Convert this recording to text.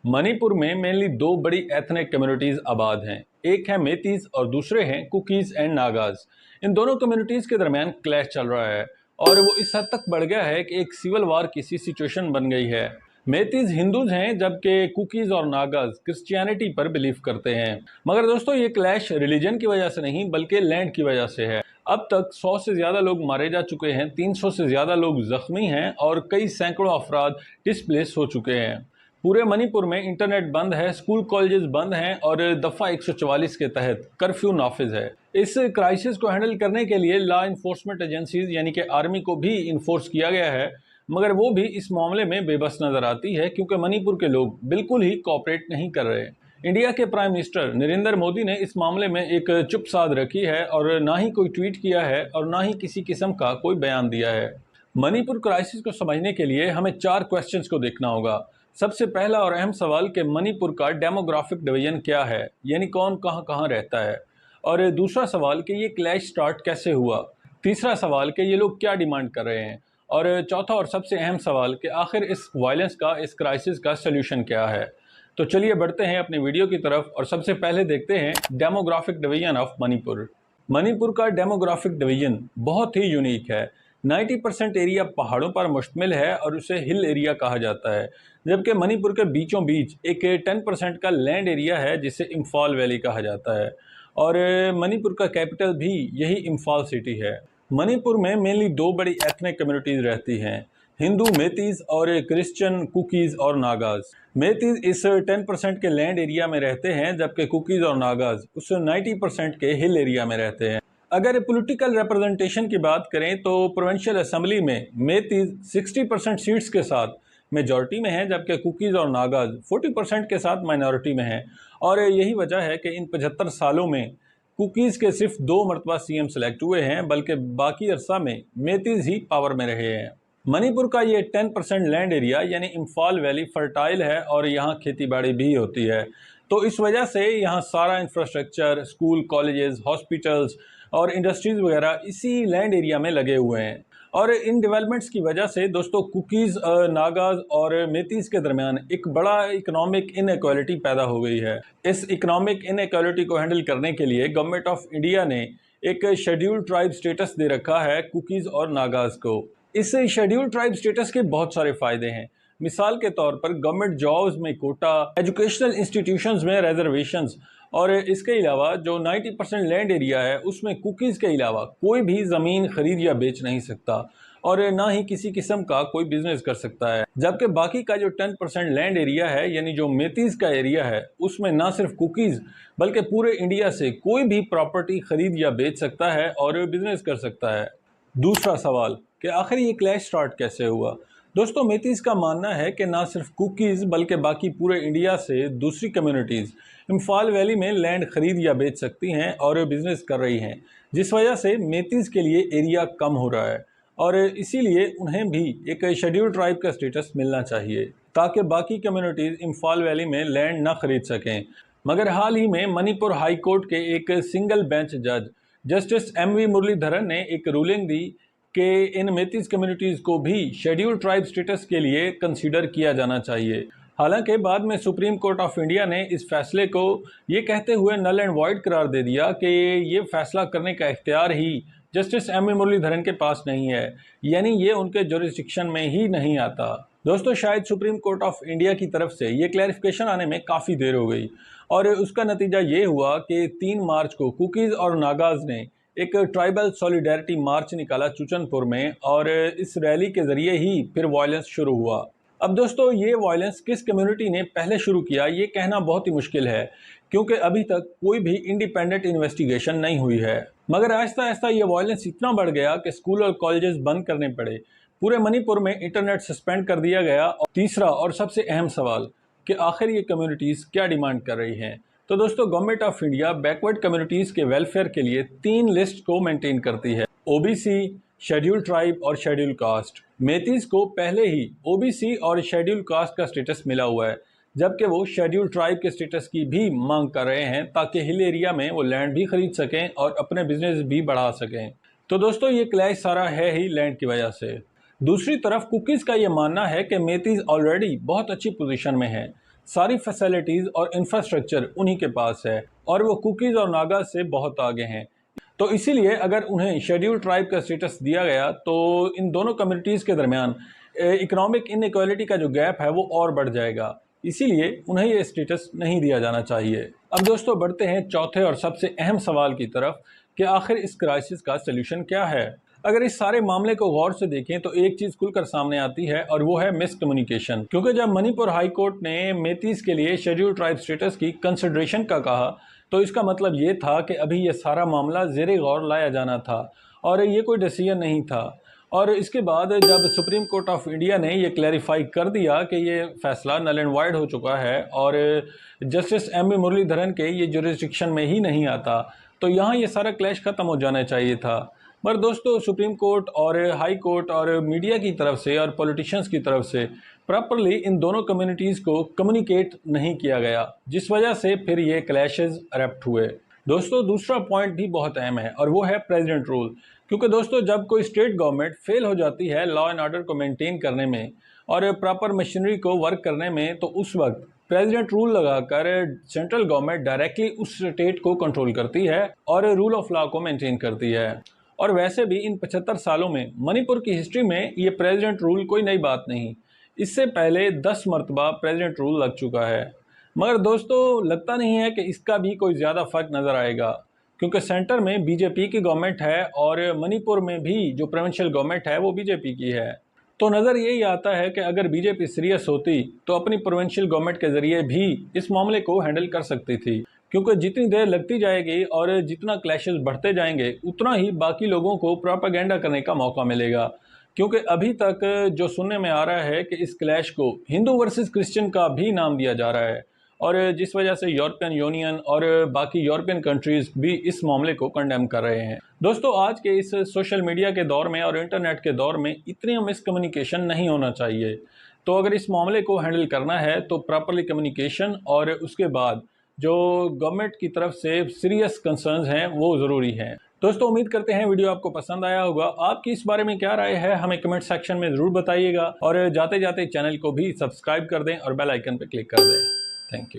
मणिपुर में मेनली दो बड़ी एथनिक कम्युनिटीज आबाद हैं। एक है मेतीज और दूसरे हैं कुकीज एंड नागाज। इन दोनों कम्युनिटीज के दरमियान क्लैश चल रहा है और वो इस हद तक बढ़ गया है कि एक सिविल वार की सी सिचुएशन बन गई है। मेतीज हिंदूज हैं जबकि कुकीज और नागाज क्रिश्चियनिटी पर बिलीव करते हैं। मगर दोस्तों ये क्लैश रिलीजन की वजह से नहीं बल्कि लैंड की वजह से है। अब तक 100 से ज्यादा लोग मारे जा चुके हैं, 300 से ज्यादा लोग जख्मी हैं और कई सैकड़ों अफराद डिस्प्लेस हो चुके हैं। पूरे मणिपुर में इंटरनेट बंद है, स्कूल कॉलेजेस बंद हैं और दफ़ा 144 के तहत कर्फ्यू नाफिज है। इस क्राइसिस को हैंडल करने के लिए लॉ इन्फोर्समेंट एजेंसीज यानी कि आर्मी को भी इन्फोर्स किया गया है, मगर वो भी इस मामले में बेबस नजर आती है क्योंकि मणिपुर के लोग बिल्कुल ही कोऑपरेट नहीं कर रहे। इंडिया के प्राइम मिनिस्टर नरेंद्र मोदी ने इस मामले में एक चुप साध रखी है और ना ही कोई ट्वीट किया है और ना ही किसी किस्म का कोई बयान दिया है। मणिपुर क्राइसिस को समझने के लिए हमें 4 क्वेश्चंस को देखना होगा। सबसे पहला और अहम सवाल कि मणिपुर का डेमोग्राफिक डिवीजन क्या है, यानी कौन कहां कहां रहता है। और दूसरा सवाल कि ये क्लैश स्टार्ट कैसे हुआ। तीसरा सवाल कि ये लोग क्या डिमांड कर रहे हैं। और चौथा और सबसे अहम सवाल कि आखिर इस वायलेंस का, इस क्राइसिस का सल्यूशन क्या है। तो चलिए बढ़ते हैं अपनी वीडियो की तरफ और सबसे पहले देखते हैं demographic division of Manipur. Manipur का डेमोग्राफिक डिवीजन बहुत ही यूनिक है। 90% एरिया पहाड़ों पर मुश्तमिल है और उसे हिल एरिया कहा जाता है, जबकि मणिपुर के बीचों बीच एक 10% का लैंड एरिया है जिसे इम्फाल वैली कहा जाता है। और मणिपुर का कैपिटल भी यही इम्फाल सिटी है। मणिपुर में मेनली दो बड़ी एथनिक कम्युनिटीज रहती हैं, हिंदू मेतीज और क्रिश्चियन कुकीज और नागाज। मेतीज इस 10% के लैंड एरिया में रहते हैं जबकि कुकीज और नागाज उस 90% के हिल एरिया में रहते हैं। अगर पॉलिटिकल रिप्रेजेंटेशन की बात करें तो प्रोविंशियल असेंबली में मेतीज 60% सीट्स के साथ मेजॉरिटी में है जबकि कुकीज और नागाज 40% के साथ माइनॉरिटी में हैं। और यही वजह है कि इन 75 सालों में कुकीज के सिर्फ 2 मरतबा सीएम सेलेक्ट हुए हैं, बल्कि बाकी अरसा में मेतीज ही पावर में रहे हैं। मणिपुर का ये 10% लैंड एरिया यानी इम्फाल वैली फर्टाइल है और यहाँ खेती बाड़ी भी होती है। तो इस वजह से यहाँ सारा इंफ्रास्ट्रक्चर, स्कूल, कॉलेजेस, हॉस्पिटल्स और इंडस्ट्रीज वगैरह इसी लैंड एरिया में लगे हुए हैं। और इन डेवलपमेंट्स की वजह से दोस्तों कुकीज़, नागाज और मेतीज़ के दरमियान एक बड़ा इकोनॉमिक इनइक्वालिटी पैदा हो गई है। इस इकोनॉमिक इनइक्वालिटी को हैंडल करने के लिए गवर्नमेंट ऑफ इंडिया ने एक शेड्यूल्ड ट्राइब स्टेटस दे रखा है कुकीज़ और नागाज को। इस शेड्यूल्ड ट्राइब स्टेटस के बहुत सारे फायदे हैं। मिसाल के तौर पर गवर्नमेंट जॉब्स में कोटा, एजुकेशनल इंस्टीट्यूशंस में रिजर्वेशंस और इसके अलावा जो 90% लैंड एरिया है उसमें कुकीज़ के अलावा कोई भी ज़मीन खरीद या बेच नहीं सकता और ना ही किसी किस्म का कोई बिजनेस कर सकता है। जबकि बाकी का जो 10% लैंड एरिया है यानी जो मेतीज़ का एरिया है उसमें ना सिर्फ कुकीज़ बल्कि पूरे इंडिया से कोई भी प्रॉपर्टी खरीद या बेच सकता है और बिजनेस कर सकता है। दूसरा सवाल कि आखिर ये क्लैश स्टार्ट कैसे हुआ। दोस्तों मेतीज़ का मानना है कि ना सिर्फ कुकीज़ बल्कि बाकी पूरे इंडिया से दूसरी कम्युनिटीज़ इम्फाल वैली में लैंड खरीद या बेच सकती हैं और बिजनेस कर रही हैं, जिस वजह से मेतीज़ के लिए एरिया कम हो रहा है और इसीलिए उन्हें भी एक शेड्यूल्ड ट्राइब का स्टेटस मिलना चाहिए ताकि बाकी कम्युनिटीज़ इम्फाल वैली में लैंड ना खरीद सकें। मगर हाल ही में मणिपुर हाई कोर्ट के एक सिंगल बेंच जज जस्टिस MV मुरलीधरन ने एक रूलिंग दी कि इन मेतीज कम्युनिटीज़ को भी शेड्यूल्ड ट्राइब स्टेटस के लिए कंसीडर किया जाना चाहिए। हालांकि बाद में सुप्रीम कोर्ट ऑफ इंडिया ने इस फैसले को ये कहते हुए नल एंड वॉइड करार दे दिया कि ये फैसला करने का इख्तियार ही जस्टिस MV मुरलीधरन के पास नहीं है, यानी ये उनके जुरिस्डिक्शन में ही नहीं आता। दोस्तों शायद सुप्रीम कोर्ट ऑफ इंडिया की तरफ से ये क्लैरिफिकेशन आने में काफ़ी देर हो गई और उसका नतीजा ये हुआ कि 3 मार्च को कुकीज़ और नागाज ने एक ट्राइबल सॉलिडेरिटी मार्च निकाला चुचनपुर में और इस रैली के जरिए ही फिर वायलेंस शुरू हुआ। अब दोस्तों ये वायलेंस किस कम्युनिटी ने पहले शुरू किया ये कहना बहुत ही मुश्किल है क्योंकि अभी तक कोई भी इंडिपेंडेंट इन्वेस्टिगेशन नहीं हुई है। मगर आहिस्ता आहिस्ता ये वायलेंस इतना बढ़ गया कि स्कूल और कॉलेजेस बंद करने पड़े, पूरे मणिपुर में इंटरनेट सस्पेंड कर दिया गया। और तीसरा और सबसे अहम सवाल कि आखिर ये कम्युनिटीज़ क्या डिमांड कर रही हैं। तो दोस्तों government of India backward communities के वेलफेयर के लिए 3 लिस्ट को मेंटेन करती है, OBC, शेड्यूल्ड ट्राइब और शेड्यूल्ड कास्ट। मेतीज़ को पहले ही OBC और शेड्यूल्ड कास्ट का स्टेटस मिला हुआ है, जबकि वो शेड्यूल्ड ट्राइब के स्टेटस की भी मांग कर रहे हैं ताकि हिल एरिया में वो लैंड भी खरीद सकें और अपने बिजनेस भी बढ़ा सकें। तो दोस्तों ये क्लैश सारा है ही लैंड की वजह से। दूसरी तरफ कुकीज़ का ये मानना है कि मेतीज़ ऑलरेडी बहुत अच्छी पोजीशन में है। सारी फैसिलिटीज़ और इंफ्रास्ट्रक्चर उन्हीं के पास है और वो कुकीज़ और नागा से बहुत आगे हैं। तो इसीलिए अगर उन्हें शेड्यूल ट्राइब का स्टेटस दिया गया तो इन दोनों कम्युनिटीज़ के दरमियान इकोनॉमिक इनइक्वालिटी का जो गैप है वो और बढ़ जाएगा। इसीलिए उन्हें ये स्टेटस नहीं दिया जाना चाहिए। अब दोस्तों बढ़ते हैं चौथे और सबसे अहम सवाल की तरफ कि आखिर इस क्राइसिस का सलूशन क्या है। अगर इस सारे मामले को गौर से देखें तो एक चीज खुलकर सामने आती है और वो है मिसकम्युनिकेशन। क्योंकि जब मणिपुर हाई कोर्ट ने मेतीस के लिए शेड्यूल ट्राइब स्टेटस की कंसिडरेशन का कहा तो इसका मतलब ये था कि अभी ये सारा मामला ज़ेरे गौर लाया जाना था और ये कोई डिसीजन नहीं था। और इसके बाद जब सुप्रीम कोर्ट ऑफ इंडिया ने ये क्लैरिफाई कर दिया कि ये फैसला नल एंड वाइड हो चुका है और जस्टिस एम मुरलीधरन के ये जुरिस्डिक्शन में ही नहीं आता, तो यहाँ ये सारा क्लैश ख़त्म हो जाना चाहिए था। पर दोस्तों सुप्रीम कोर्ट और हाई कोर्ट और मीडिया की तरफ से और पॉलिटिशियंस की तरफ से प्रॉपरली इन दोनों कम्युनिटीज़ को कम्युनिकेट नहीं किया गया, जिस वजह से फिर ये क्लैशेस एरप्ट हुए। दोस्तों दूसरा पॉइंट भी बहुत अहम है और वो है प्रेसिडेंट रूल। क्योंकि दोस्तों जब कोई स्टेट गवर्नमेंट फेल हो जाती है लॉ एंड ऑर्डर को मेंटेन करने में और प्रॉपर मशीनरी को वर्क करने में, तो उस वक्त प्रेसिडेंट रूल लगाकर सेंट्रल गवर्नमेंट डायरेक्टली उस स्टेट को कंट्रोल करती है और रूल ऑफ लॉ को मेंटेन करती है। और वैसे भी इन 75 सालों में मणिपुर की हिस्ट्री में ये प्रेसिडेंट रूल कोई नई बात नहीं, इससे पहले 10 मरतबा प्रेसिडेंट रूल लग चुका है। मगर दोस्तों लगता नहीं है कि इसका भी कोई ज़्यादा फर्क नज़र आएगा, क्योंकि सेंटर में बीजेपी की गवर्नमेंट है और मणिपुर में भी जो प्रोविंशियल गवर्नमेंट है वो बीजेपी की है। तो नज़र यही आता है कि अगर बीजेपी सीरियस होती तो अपनी प्रोविंशियल गवर्नमेंट के ज़रिए भी इस मामले को हैंडल कर सकती थी। क्योंकि जितनी देर लगती जाएगी और जितना क्लैशेस बढ़ते जाएंगे उतना ही बाकी लोगों को प्रोपेगेंडा करने का मौका मिलेगा। क्योंकि अभी तक जो सुनने में आ रहा है कि इस क्लैश को हिंदू वर्सेस क्रिश्चियन का भी नाम दिया जा रहा है और जिस वजह से यूरोपियन यूनियन और बाकी यूरोपियन कंट्रीज़ भी इस मामले को कंडेम कर रहे हैं। दोस्तों आज के इस सोशल मीडिया के दौर में और इंटरनेट के दौर में इतनी मिसकम्युनिकेशन नहीं होना चाहिए। तो अगर इस मामले को हैंडल करना है तो प्रॉपरली कम्युनिकेशन और उसके बाद जो गवर्नमेंट की तरफ से सीरियस कंसर्न्स हैं वो ज़रूरी हैं। दोस्तों उम्मीद करते हैं वीडियो आपको पसंद आया होगा। आपकी इस बारे में क्या राय है हमें कमेंट सेक्शन में ज़रूर बताइएगा और जाते जाते चैनल को भी सब्सक्राइब कर दें और बेल आइकन पर क्लिक कर दें। Thank you.